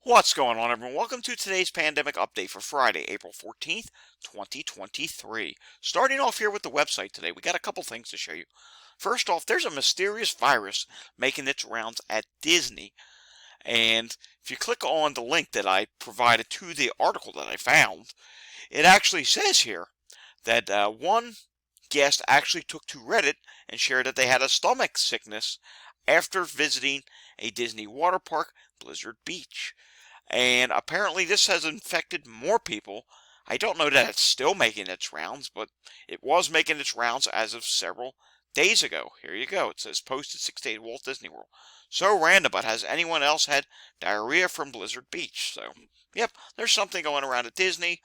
What's going on, everyone? Welcome to today's pandemic update for Friday, April 14th, 2023. Starting off here with the website today, we got a couple things to show you. First off, there's a mysterious virus making its rounds at Disney. And if you click on the link that I provided to the article that I found, it actually says here that one guest actually took to Reddit and shared that they had a stomach sickness after visiting a Disney water park, Blizzard Beach. And apparently this has infected more people. I don't know that it's still making its rounds, but it was making its rounds as of several days ago. Here you go. It says posted 6 days Walt Disney World. So random, but has anyone else had diarrhea from Blizzard Beach? So, yep, there's something going around at Disney.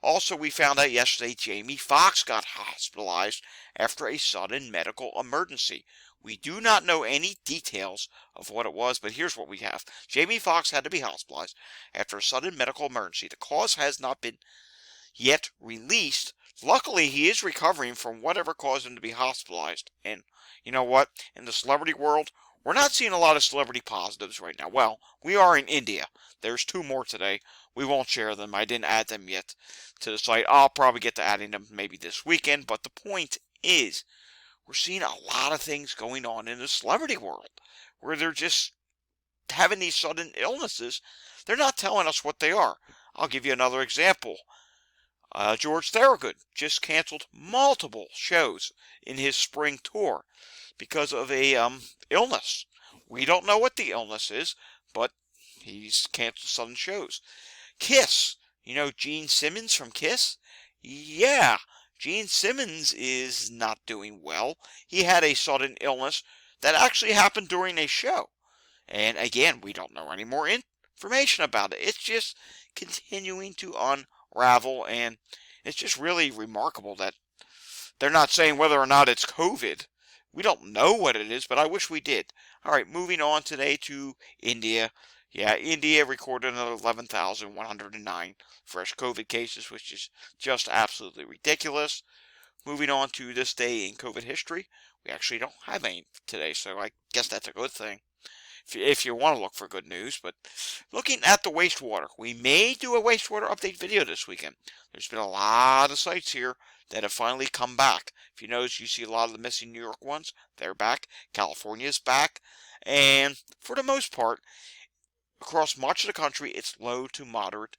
Also, we found out yesterday Jamie Foxx got hospitalized after a sudden medical emergency. We do not know any details of what it was, but here's what we have. Jamie Foxx had to be hospitalized after a sudden medical emergency. The cause has not been yet released. Luckily, he is recovering from whatever caused him to be hospitalized. And you know what? In the celebrity world, we're not seeing a lot of celebrity positives right now. Well, we are in India. There's 2 more today. We won't share them. I didn't add them yet to the site. I'll probably get to adding them maybe this weekend. But the point is, we're seeing a lot of things going on in the celebrity world where they're just having these sudden illnesses. They're not telling us what they are. I'll give you another example. George Thorogood just canceled multiple shows in his spring tour because of a illness. We don't know what the illness is, but he's canceled sudden shows. Kiss, you know Gene Simmons from Kiss? Yeah, Gene Simmons is not doing well. He had a sudden illness that actually happened during a show. And again, we don't know any more information about it. It's just continuing to unravel, and it's just really remarkable that they're not saying whether or not it's COVID. We don't know what it is, but I wish we did. All right, moving on today to India. Yeah, India recorded another 11,109 fresh COVID cases, which is just absolutely ridiculous. Moving on to this day in COVID history, we actually don't have any today, so I guess that's a good thing if you want to look for good news. But looking at the wastewater, we may do a wastewater update video this weekend. There's been a lot of sites here that have finally come back. If you notice, you see a lot of the missing New York ones. They're back. California's back. And for the most part, across much of the country, it's low to moderate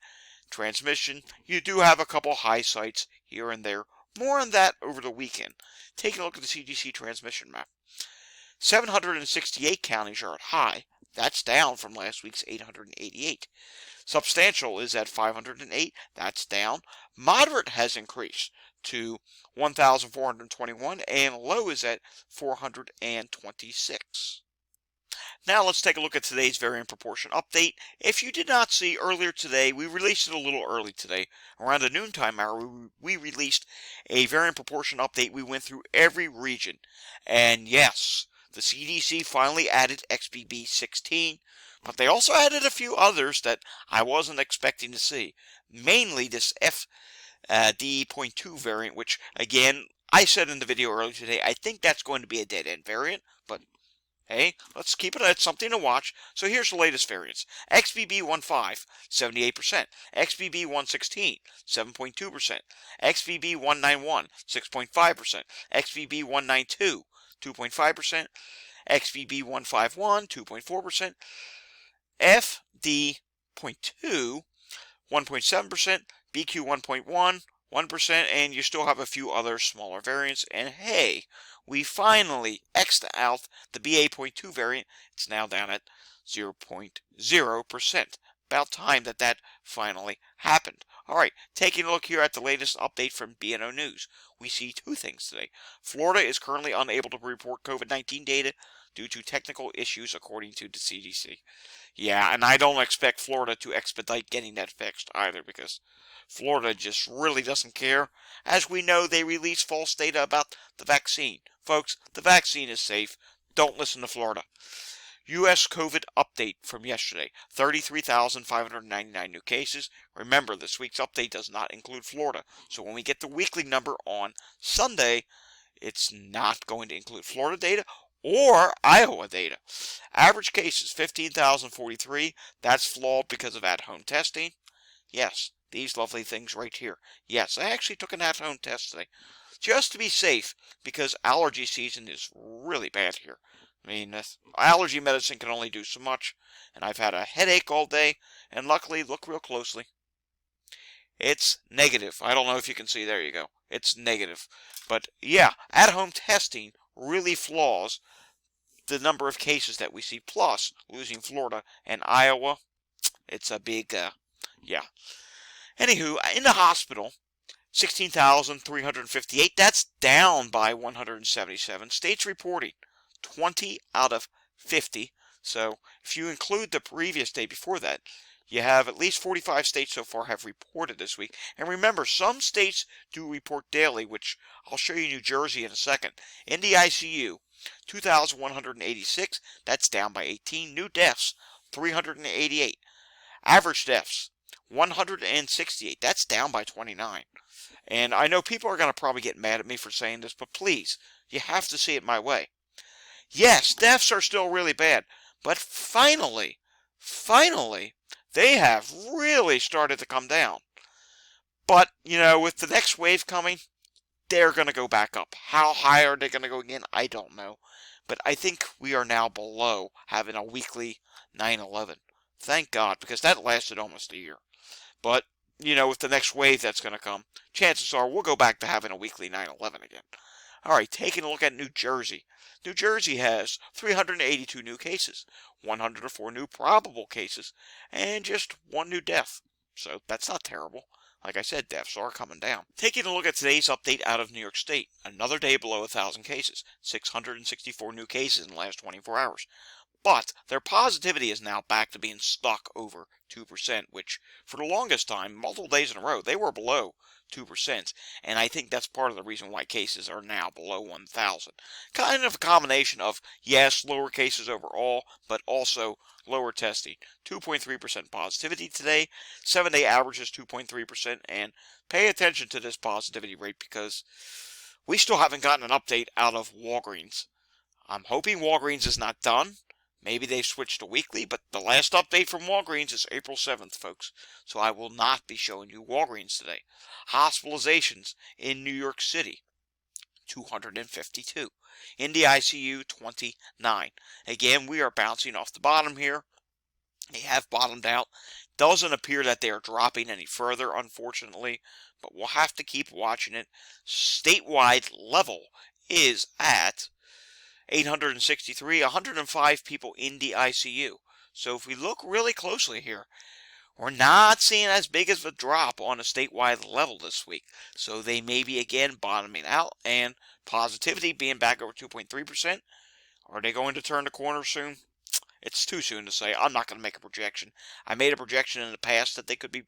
transmission. You do have a couple high sites here and there. More on that over the weekend. Take a look at the CDC transmission map. 768 counties are at high. That's down from last week's 888. Substantial is at 508. That's down. Moderate has increased to 1,421, and low is at 426. Now let's take a look at today's variant proportion update. If you did not see earlier today, we released it a little early today. Around the noontime hour, we released a variant proportion update. We went through every region. And yes, the CDC finally added XBB16, but they also added a few others that I wasn't expecting to see. Mainly this FD.2 variant, which, again, I said in the video earlier today, I think that's going to be a dead-end variant, but hey, let's keep it at something to watch. So here's the latest variants. XBB15, 78%. XBB116, 7.2%. XBB191, 6.5%. XBB192, 2.5%. XBB151, 2.4%. FD.2, 1.7%. BQ1.1, 1%, and you still have a few other smaller variants. And hey, we finally X'd out the BA.2 variant. It's now down at 0.0%. About time that finally happened. Alright, taking a look here at the latest update from BNO News. We see 2 things today. Florida is currently unable to report COVID-19 data due to technical issues, according to the CDC. Yeah, and I don't expect Florida to expedite getting that fixed either, because Florida just really doesn't care. As we know, they release false data about the vaccine. Folks, the vaccine is safe. Don't listen to Florida. U.S. COVID update from yesterday. 33,599 new cases. Remember, this week's update does not include Florida. So when we get the weekly number on Sunday, it's not going to include Florida data or Iowa data. Average cases 15,043. That's flawed because of at-home testing. Yes, these lovely things right here. Yes, I actually took an at-home test today, just to be safe, because allergy season is really bad here. I mean, allergy medicine can only do so much, and I've had a headache all day, and luckily, look real closely, it's negative. I don't know if you can see, there you go. It's negative. But yeah, at-home testing really flaws the number of cases that we see, plus losing Florida and Iowa. It's a big, yeah. Anywho, in the hospital, 16,358. That's down by 177. States reporting 20 out of 50. So if you include the previous day before that, you have at least 45 states so far have reported this week. And remember, some states do report daily, which I'll show you New Jersey in a second. In the ICU, 2,186. That's down by 18. New deaths, 388. Average deaths, 168. That's down by 29. And I know people are going to probably get mad at me for saying this, but please, you have to see it my way. Yes, deaths are still really bad, but finally, they have really started to come down. But, with the next wave coming, they're going to go back up. How high are they going to go again? I don't know. But I think we are now below having a weekly 9/11. Thank God, because that lasted almost a year. But, with the next wave that's going to come, chances are we'll go back to having a weekly 9/11 again. All right, taking a look at New Jersey. New Jersey has 382 new cases, 104 new probable cases, and just one new death. So that's not terrible. Like I said, deaths are coming down. Taking a look at today's update out of New York State. Another day below 1,000 cases. 664 new cases in the last 24 hours. But their positivity is now back to being stuck over 2%, which for the longest time, multiple days in a row, they were below 2%. And I think that's part of the reason why cases are now below 1,000. Kind of a combination of, yes, lower cases overall, but also lower testing. 2.3% positivity today. 7-day average is 2.3%. And pay attention to this positivity rate because we still haven't gotten an update out of Walgreens. I'm hoping Walgreens is not done. Maybe they've switched to weekly, but the last update from Walgreens is April 7th, folks. So I will not be showing you Walgreens today. Hospitalizations in New York City, 252. In the ICU, 29. Again, we are bouncing off the bottom here. They have bottomed out. Doesn't appear that they are dropping any further, unfortunately, but we'll have to keep watching it. Statewide level is at 863, 105 people in the ICU. So if we look really closely here, we're not seeing as big of a drop on a statewide level this week. So they may be again bottoming out, and positivity being back over 2.3%. Are they going to turn the corner soon? It's too soon to say. I'm not going to make a projection. I made a projection in the past that they could be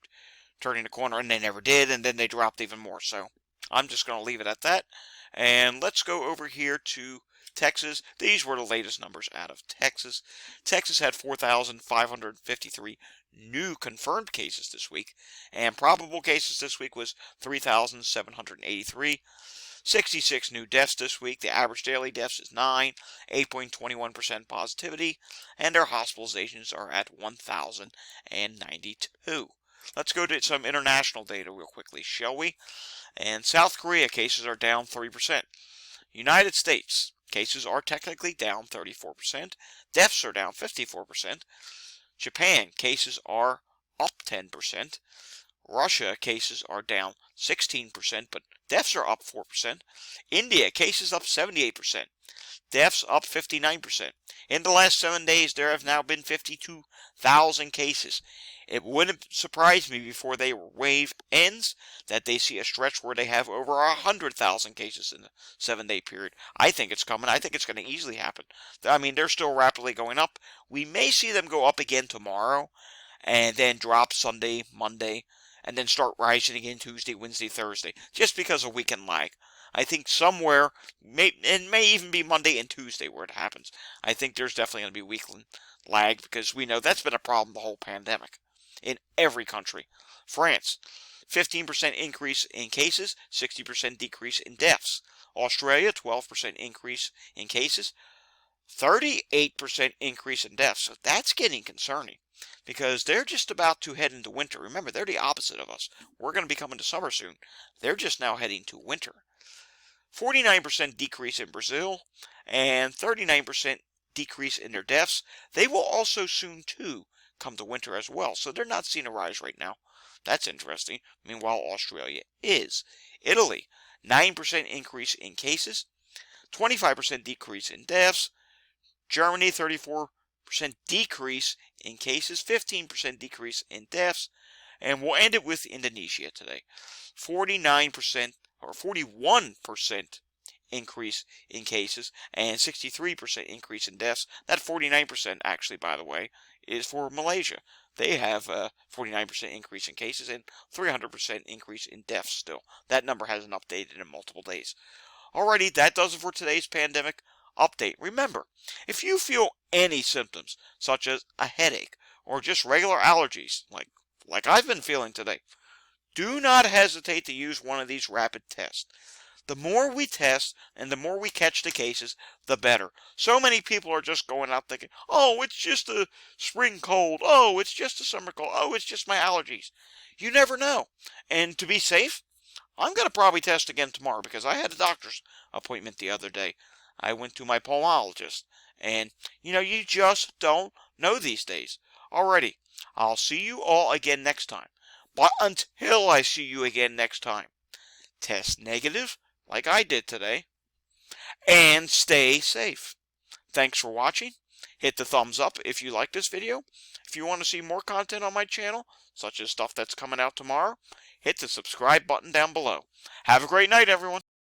turning the corner, and they never did, and then they dropped even more. So I'm just going to leave it at that. And let's go over here to Texas. These were the latest numbers out of Texas. Texas had 4,553 new confirmed cases this week, and probable cases this week was 3,783. 66 new deaths this week. The average daily deaths is 9, 8.21% positivity, and their hospitalizations are at 1,092. Let's go to some international data real quickly, shall we? And South Korea cases are down 3%. United States cases are technically down 34%. Deaths are down 54%. Japan cases are up 10%. Russia cases are down 16%, but deaths are up 4%. India cases up 78%. Deaths up 59%. In the last 7 days, there have now been 52,000 cases. It wouldn't surprise me before the wave ends that they see a stretch where they have over 100,000 cases in a 7-day period. I think it's coming. I think it's going to easily happen. I mean, they're still rapidly going up. We may see them go up again tomorrow and then drop Sunday, Monday, and then start rising again Tuesday, Wednesday, Thursday, just because of weekend lag. I think somewhere, it may even be Monday and Tuesday where it happens. I think there's definitely going to be weekend lag because we know that's been a problem the whole pandemic in every country. France, 15% increase in cases, 60% decrease in deaths. Australia, 12% increase in cases, 38% increase in deaths. So that's getting concerning because they're just about to head into winter. Remember, they're the opposite of us. We're going to be coming to summer soon. They're just now heading to winter. 49% decrease in Brazil and 39% decrease in their deaths. They will also soon, too, come to winter as well. So they're not seeing a rise right now. That's interesting. Meanwhile, Australia is. Italy, 9% increase in cases, 25% decrease in deaths. Germany, 34% decrease in cases, 15% decrease in deaths. And we'll end it with Indonesia today. 49% or 41% increase in cases and 63% increase in deaths. That 49% actually, by the way, is for Malaysia. They have a 49% increase in cases and 300% increase in deaths still. That number hasn't updated in multiple days. Alrighty, that does it for today's pandemic update. Remember, if you feel any symptoms, such as a headache or just regular allergies, like I've been feeling today, do not hesitate to use one of these rapid tests. The more we test and the more we catch the cases, the better. So many people are just going out thinking, oh, it's just a spring cold. Oh, it's just a summer cold. Oh, it's just my allergies. You never know. And to be safe, I'm going to probably test again tomorrow because I had a doctor's appointment the other day. I went to my pulmonologist. And, you just don't know these days. Alrighty, I'll see you all again next time. But until I see you again next time, test negative like I did today, and stay safe. Thanks for watching. Hit the thumbs up if you like this video. If you want to see more content on my channel, such as stuff that's coming out tomorrow, hit the subscribe button down below. Have a great night, everyone.